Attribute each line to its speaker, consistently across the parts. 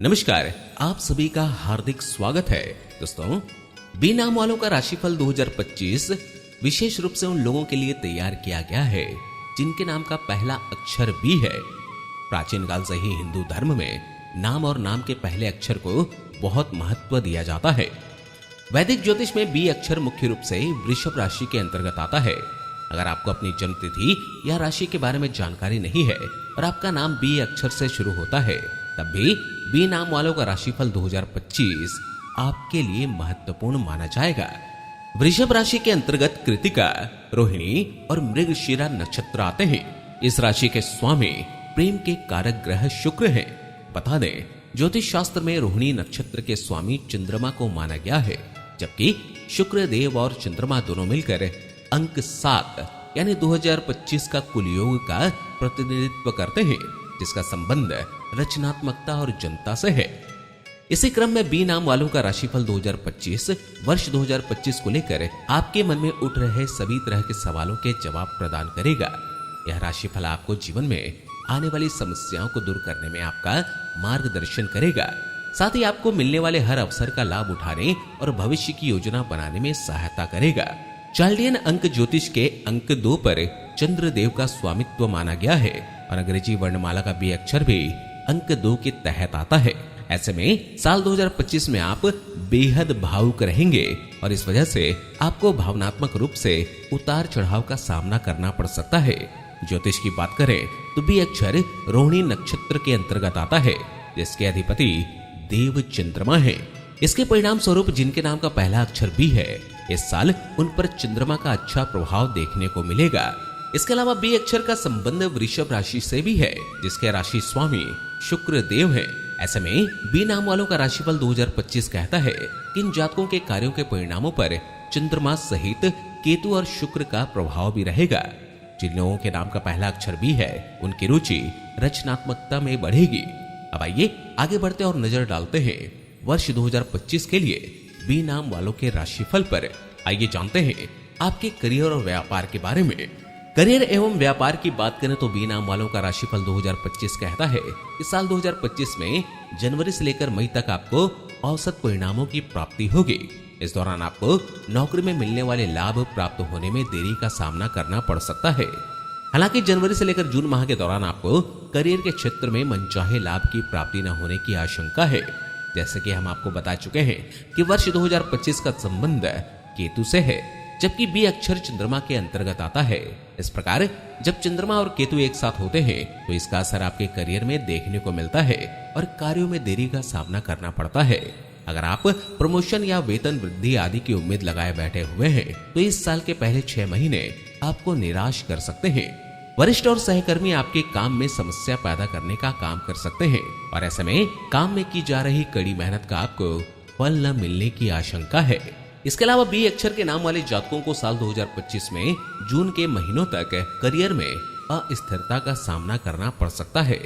Speaker 1: नमस्कार, आप सभी का हार्दिक स्वागत है। दोस्तों, बी नाम वालों का राशिफल 2025 विशेष रूप से उन लोगों के लिए तैयार किया गया है जिनके नाम का पहला अक्षर बी है। प्राचीन काल से ही हिंदू धर्म में नाम और नाम के पहले अक्षर को बहुत महत्व दिया जाता है। वैदिक ज्योतिष में बी अक्षर मुख्य रूप से वृषभ राशि के अंतर्गत आता है। अगर आपको अपनी जन्म तिथि या राशि के बारे में जानकारी नहीं है और आपका नाम बी अक्षर से शुरू होता है, तब भी बी नाम वालों का राशिफल 2025 आपके लिए महत्वपूर्ण माना जाएगा। वृषभ राशि के अंतर्गत कृतिका, रोहिणी और मृगशिरा नक्षत्र आते हैं। इस राशि के स्वामी प्रेम के कारक ग्रह शुक्र हैं। बता दें, ज्योतिष शास्त्र में रोहिणी नक्षत्र के स्वामी चंद्रमा को माना गया है, जबकि शुक्र देव और चंद्रमा दोनों मिलकर अंक 7 यानी 2025 का कुल योग का प्रतिनिधित्व करते हैं, जिसका संबंध रचनात्मकता और जनता से है। इसी क्रम में बी नाम वालों का राशिफल 2025 वर्ष 2025 को लेकर आपके मन में उठ रहे सभी तरह के सवालों के जवाब प्रदान करेगा। यह राशिफल आपको जीवन में आने वाली समस्याओं को दूर करने में आपका मार्गदर्शन करेगा। साथ ही आपको मिलने वाले हर अवसर का लाभ उठाने और भविष्य की योजना बनाने में सहायता करेगा। चाल्डियन अंक ज्योतिष के अंक 2 पर चंद्रदेव का स्वामित्व माना गया है और अंग्रेजी वर्णमाला का बी अक्षर भी अंक 2 के तहत आता है। ऐसे में साल 2025 में आप बेहद भावुक रहेंगे और इस वजह से आपको भावनात्मक रूप से उतार चढ़ाव का सामना करना पड़ सकता है। ज्योतिष की बात करें तो बी अक्षर रोहिणी नक्षत्र के अंतर्गत आता है, जिसके अधिपति देव चंद्रमा है। इसके परिणाम स्वरूप जिनके नाम का पहला अक्षर बी है, इस साल उन पर चंद्रमा का अच्छा प्रभाव देखने को मिलेगा। इसके अलावा बी अक्षर का संबंध वृषभ राशि से भी है, जिसके राशि स्वामी शुक्र देव है। ऐसे में बी नाम वालों का राशिफल 2025 कहता है कि इन जातकों के कार्यों के परिणामों पर चंद्रमा सहित केतु और शुक्र का प्रभाव भी रहेगा। जिन लोगों के नाम का पहला अक्षर बी है, उनकी रुचि रचनात्मकता में बढ़ेगी। अब आइए आगे बढ़ते और नजर डालते हैं वर्ष 2025 के लिए बी नाम वालों के राशिफल पर। आइए जानते हैं आपके करियर और व्यापार के बारे में। करियर एवं व्यापार की बात करें तो बी नाम वालों का राशिफल 2025 कहता है कि साल 2025 में जनवरी से लेकर मई तक आपको औसत परिणामों की प्राप्ति होगी। इस दौरान आपको नौकरी में मिलने वाले लाभ प्राप्त होने में देरी का सामना करना पड़ सकता है। हालांकि जनवरी से लेकर जून माह के दौरान आपको करियर के क्षेत्र में मनचाहे लाभ की प्राप्ति न होने की आशंका है। जैसे कि हम आपको बता चुके हैं कि वर्ष 2025 का संबंध केतु से है, जबकि बी अक्षर चंद्रमा के अंतर्गत आता है। इस प्रकार जब चंद्रमा और केतु एक साथ होते हैं तो इसका असर आपके करियर में देखने को मिलता है और कार्यों में देरी का सामना करना पड़ता है। अगर आप प्रमोशन या वेतन वृद्धि आदि की उम्मीद लगाए बैठे हुए हैं तो इस साल के पहले 6 महीने आपको निराश कर सकते हैं। वरिष्ठ और सहकर्मी आपके काम में समस्या पैदा करने का काम कर सकते हैं और ऐसे में काम में की जा रही कड़ी मेहनत का आपको फल न मिलने की आशंका है। इसके अलावा बी अक्षर के नाम वाले जातकों को साल 2025 में जून के महीनों तक करियर में अस्थिरता का सामना करना पड़ सकता है।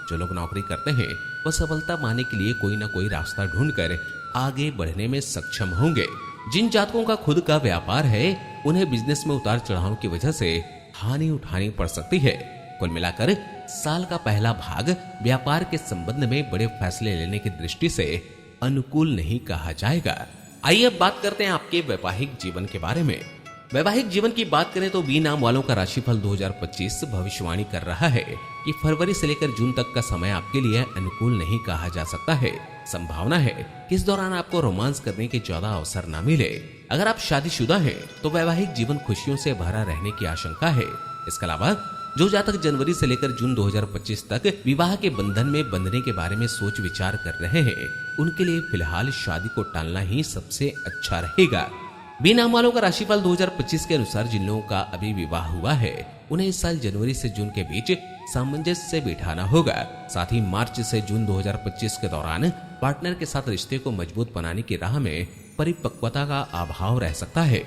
Speaker 1: जो लोग नौकरी करते हैं वह सफलता पाने के लिए कोई ना कोई रास्ता ढूंढकर आगे बढ़ने में सक्षम होंगे। जिन जातकों का खुद का व्यापार है, उन्हें बिजनेस में उतार चढ़ाव की वजह से हानि उठानी पड़ सकती है। कुल मिलाकर साल का पहला भाग व्यापार के संबंध में बड़े फैसले लेने की दृष्टि से अनुकूल नहीं कहा जाएगा। आइए अब बात करते हैं आपके वैवाहिक जीवन के बारे में। वैवाहिक जीवन की बात करें तो बी नाम वालों का राशिफल 2025 भविष्यवाणी कर रहा है कि फरवरी से लेकर जून तक का समय आपके लिए अनुकूल नहीं कहा जा सकता है। संभावना है कि इस दौरान आपको रोमांस करने के ज्यादा अवसर न मिले। अगर आप शादीशुदा हैं तो वैवाहिक जीवन खुशियों से भरा रहने की आशंका है। इसके अलावा जो जातक जनवरी से लेकर जून 2025 तक विवाह के बंधन में बंधने के बारे में सोच विचार कर रहे हैं, उनके लिए फिलहाल शादी को टालना ही सबसे अच्छा रहेगा। बी नाम वालों का राशिफल 2025 के अनुसार जिन लोगों का अभी विवाह हुआ है, उन्हें इस साल जनवरी से जून के बीच सामंजस्य बिठाना होगा। साथ ही मार्च से जून 2025 के दौरान पार्टनर के साथ रिश्ते को मजबूत बनाने की राह में परिपक्वता का अभाव रह सकता है।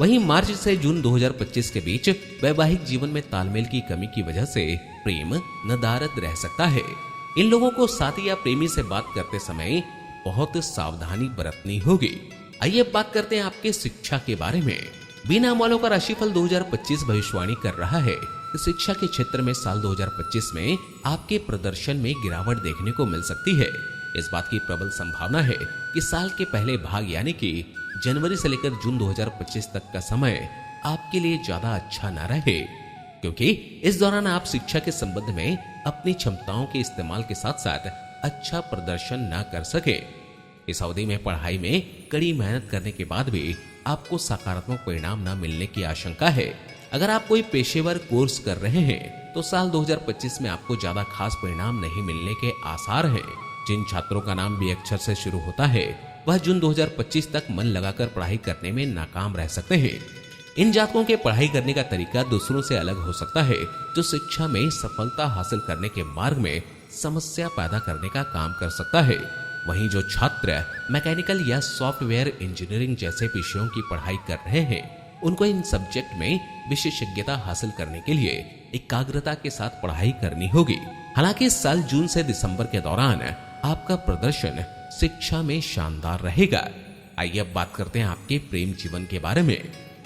Speaker 1: वहीं मार्च से जून 2025 के बीच वैवाहिक जीवन में तालमेल की कमी की वजह से प्रेम नदारद रह सकता है। इन लोगों को साथी या प्रेमी से बात करते समय बहुत सावधानी बरतनी होगी। आइए अब बात करते हैं आपके शिक्षा के बारे में। बी नाम वालों का राशिफल 2025 भविष्यवाणी कर रहा है कि शिक्षा के क्षेत्र में साल 2025 में आपके प्रदर्शन में गिरावट देखने को मिल सकती है। इस बात की प्रबल संभावना है कि साल के पहले भाग यानी कि जनवरी से लेकर जून 2025 तक का समय आपके लिए ज्यादा अच्छा न रहे, क्योंकि इस दौरान आप शिक्षा के संबंध में अपनी क्षमताओं के इस्तेमाल के साथ साथ अच्छा प्रदर्शन न कर सके। इस अवधि में पढ़ाई में कड़ी मेहनत करने के बाद भी आपको सकारात्मक परिणाम न मिलने की आशंका है। अगर आप कोई पेशेवर कोर्स कर रहे हैं तो साल 2025 में आपको ज्यादा खास परिणाम नहीं मिलने के आसार हैं। जिन छात्रों का नाम बी अक्षर से शुरू होता है वह जून 2025 तक मन लगाकर पढ़ाई करने में नाकाम रह सकते हैं। इन जातकों के पढ़ाई करने का तरीका दूसरों से अलग हो सकता है, जो शिक्षा में सफलता हासिल करने के मार्ग में समस्या पैदा करने का काम कर सकता है। वहीं जो छात्र मैकेनिकल या सॉफ्टवेयर इंजीनियरिंग जैसे विषयों की पढ़ाई कर रहे हैं उनको इन सब्जेक्ट में विशेषज्ञता हासिल करने के लिए एकाग्रता के साथ पढ़ाई करनी होगी। हालांकि इस साल जून से दिसंबर के दौरान आपका प्रदर्शन शिक्षा में शानदार रहेगा। आइए अब बात करते हैं आपके प्रेम जीवन के बारे में।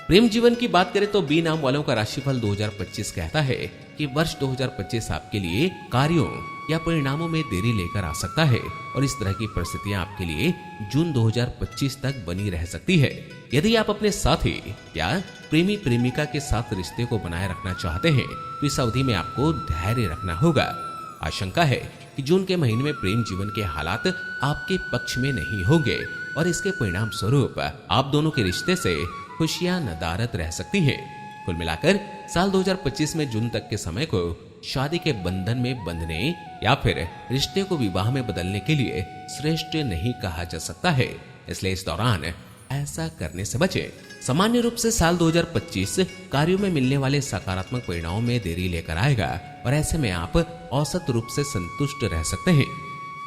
Speaker 1: प्रेम जीवन की बात करें तो बी नाम वालों का राशिफल 2025 कहता है कि वर्ष 2025 आपके लिए कार्यों या परिणामों में देरी लेकर आ सकता है और इस तरह की परिस्थितियां आपके लिए जून 2025 तक बनी रह सकती है। यदि आप अपने साथी या प्रेमी प्रेमिका के साथ रिश्ते को बनाए रखना चाहते हैं तो इस अवधि में आपको धैर्य रखना होगा। आशंका है कि जून के महीने में प्रेम जीवन के हालात आपके पक्ष में नहीं होंगे और इसके परिणाम स्वरूप आप दोनों के रिश्ते से खुशियां नदारद रह सकती हैं। कुल मिलाकर साल 2025 में जून तक के समय को शादी के बंधन में बंधने या फिर रिश्ते को विवाह में बदलने के लिए श्रेष्ठ नहीं कहा जा सकता है, इसलिए इस दौरान ऐसा करने से बचें। सामान्य रूप से साल 2025 कार्यों में मिलने वाले सकारात्मक परिणामों में देरी लेकर आएगा और ऐसे में आप औसत रूप से संतुष्ट रह सकते हैं।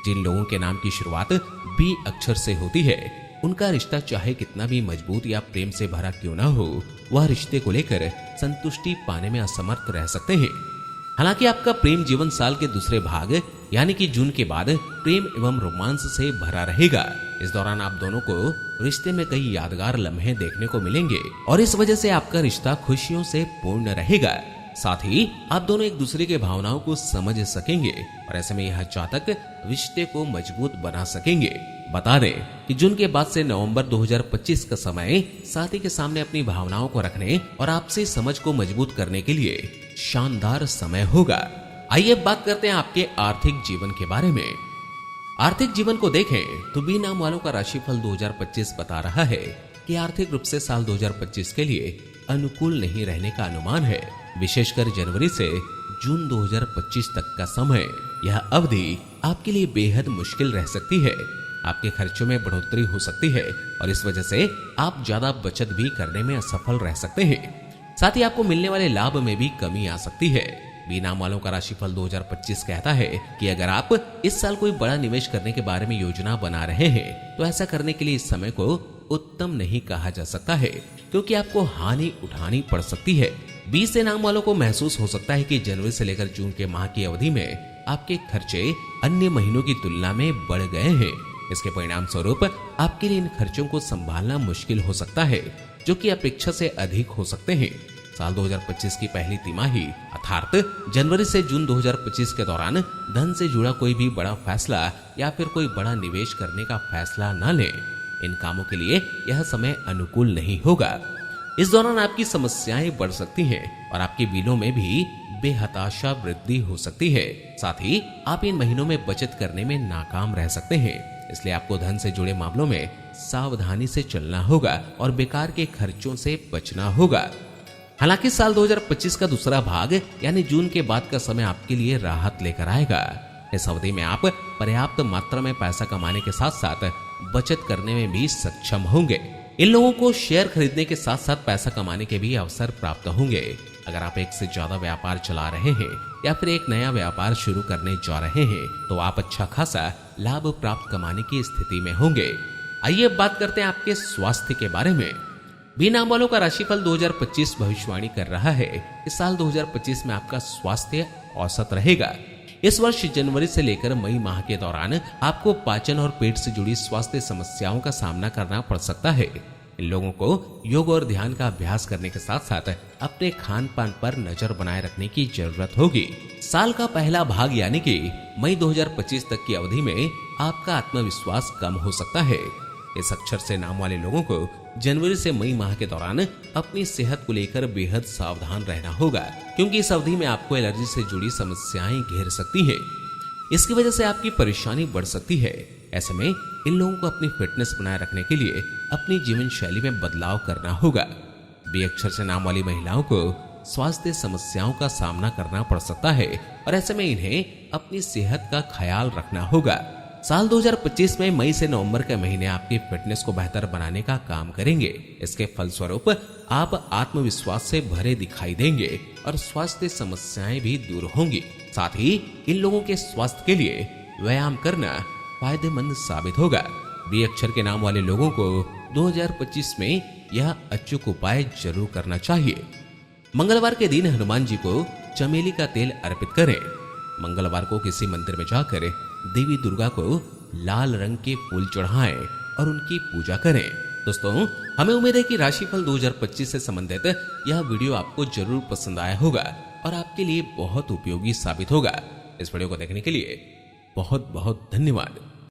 Speaker 1: जिन लोगों के नाम की शुरुआत बी अक्षर से होती है उनका रिश्ता चाहे कितना भी मजबूत या प्रेम से भरा क्यों ना हो, वह रिश्ते को लेकर संतुष्टि पाने में असमर्थ रह सकते हैं। हालांकि आपका प्रेम जीवन साल के दूसरे भाग यानी कि जून के बाद प्रेम एवं रोमांस से भरा रहेगा। इस दौरान आप दोनों को रिश्ते में कई यादगार लम्हे देखने को मिलेंगे और इस वजह से आपका रिश्ता खुशियों से पूर्ण रहेगा। साथ ही आप दोनों एक दूसरे के भावनाओं को समझ सकेंगे और ऐसे में यह जातक रिश्ते को मजबूत बना सकेंगे। बता दें कि जून के बाद से नवंबर 2025 का समय साथी के सामने अपनी भावनाओं को रखने और आपसी समझ को मजबूत करने के लिए शानदार समय होगा। आइए बात करते हैं आपके आर्थिक जीवन के बारे में। आर्थिक जीवन को देखें तो बी नाम वालों का राशिफल 2025 बता रहा है कि आर्थिक रूप से साल 2025 के लिए अनुकूल नहीं रहने का अनुमान है। विशेषकर जनवरी से जून 2025 तक का समय, यह अवधि आपके लिए बेहद मुश्किल रह सकती है। आपके खर्चों में बढ़ोतरी हो सकती है और इस वजह से आप ज्यादा बचत भी करने में असफल रह सकते हैं। साथ ही आपको मिलने वाले लाभ में भी कमी आ सकती है। बी नाम वालों का राशिफल 2025 कहता है कि अगर आप इस साल कोई बड़ा निवेश करने के बारे में योजना बना रहे हैं तो ऐसा करने के लिए इस समय को उत्तम नहीं कहा जा सकता है, क्योंकि आपको हानि उठानी पड़ सकती है। बी से नाम वालों को महसूस हो सकता है कि जनवरी से लेकर जून के माह की अवधि में आपके खर्चे अन्य महीनों की तुलना में बढ़ गए हैं। इसके परिणाम स्वरूप आपके लिए इन खर्चों को संभालना मुश्किल हो सकता है, जो कि अपेक्षा से अधिक हो सकते हैं। साल 2025 की पहली तिमाही अर्थात जनवरी से जून 2025 के दौरान धन से जुड़ा कोई भी बड़ा फैसला या फिर कोई बड़ा निवेश करने का फैसला न लें। इन कामों के लिए यह समय अनुकूल नहीं होगा। इस दौरान आपकी समस्याएं बढ़ सकती हैं और आपके बिलों में भी बेहताशा वृद्धि हो सकती है। साथ ही आप इन महीनों में बचत करने में नाकाम रह सकते हैं, इसलिए आपको धन से जुड़े मामलों में सावधानी से चलना होगा और बेकार के खर्चों से बचना होगा। हालांकि साल 2025 का दूसरा भाग यानी जून के बाद का समय आपके लिए राहत लेकर आएगा। इस अवधि में आप पर्याप्त मात्रा में पैसा कमाने के साथ साथ बचत करने में भी सक्षम होंगे। इन लोगों को शेयर खरीदने के साथ साथ पैसा कमाने के भी अवसर प्राप्त होंगे। अगर आप एक से ज्यादा व्यापार चला रहे हैं या फिर एक नया व्यापार शुरू करने जा रहे हैं तो आप अच्छा खासा लाभ प्राप्त कमाने की स्थिति में होंगे। आइए अब बात करते हैं आपके स्वास्थ्य के बारे में। बी नाम वालों का राशिफल 2025 भविष्यवाणी कर रहा है कि साल 2025 में आपका स्वास्थ्य औसत रहेगा। इस वर्ष जनवरी से लेकर मई माह के दौरान आपको पाचन और पेट से जुड़ी स्वास्थ्य समस्याओं का सामना करना पड़ सकता है। इन लोगों को योग और ध्यान का अभ्यास करने के साथ साथ अपने खान पान पर नजर बनाए रखने की जरूरत होगी। साल का पहला भाग यानी कि मई 2025 तक की अवधि में आपका आत्मविश्वास कम हो सकता है। इस अक्षर से नाम वाले लोगों को जनवरी से मई माह के दौरान अपनी सेहत को लेकर बेहद सावधान रहना होगा, क्योंकि इस अवधि में आपको एलर्जी से जुड़ी समस्याएं घेर सकती हैं। इसकी वजह से आपकी परेशानी बढ़ सकती है। ऐसे में इन लोगों को अपनी फिटनेस बनाए रखने के लिए अपनी जीवन शैली में बदलाव करना होगा। बी अक्षर से नाम वाली महिलाओं को स्वास्थ्य समस्याओं का सामना करना पड़ सकता है और ऐसे में इन्हें अपनी सेहत का ख्याल रखना होगा। साल 2025 में मई से नवंबर के महीने आपकी फिटनेस को बेहतर बनाने का काम करेंगे। इसके फलस्वरूप आप आत्मविश्वास से भरे दिखाई देंगे और स्वास्थ्य समस्याएं भी दूर होंगी। साथ ही इन लोगों के स्वास्थ्य के लिए व्यायाम करना फायदेमंद साबित होगा। बी अक्षर के नाम वाले लोगों को 2025 में यह अचूक उपाय जरूर करना चाहिए। मंगलवार के दिन हनुमान जी को चमेली का तेल अर्पित करें। मंगलवार को किसी मंदिर में जाकर देवी दुर्गा को लाल रंग के फूल चढ़ाएं और उनकी पूजा करें। दोस्तों, हमें उम्मीद है कि राशिफल 2025 से संबंधित यह वीडियो आपको जरूर पसंद आया होगा और आपके लिए बहुत उपयोगी साबित होगा। इस वीडियो को देखने के लिए बहुत बहुत धन्यवाद।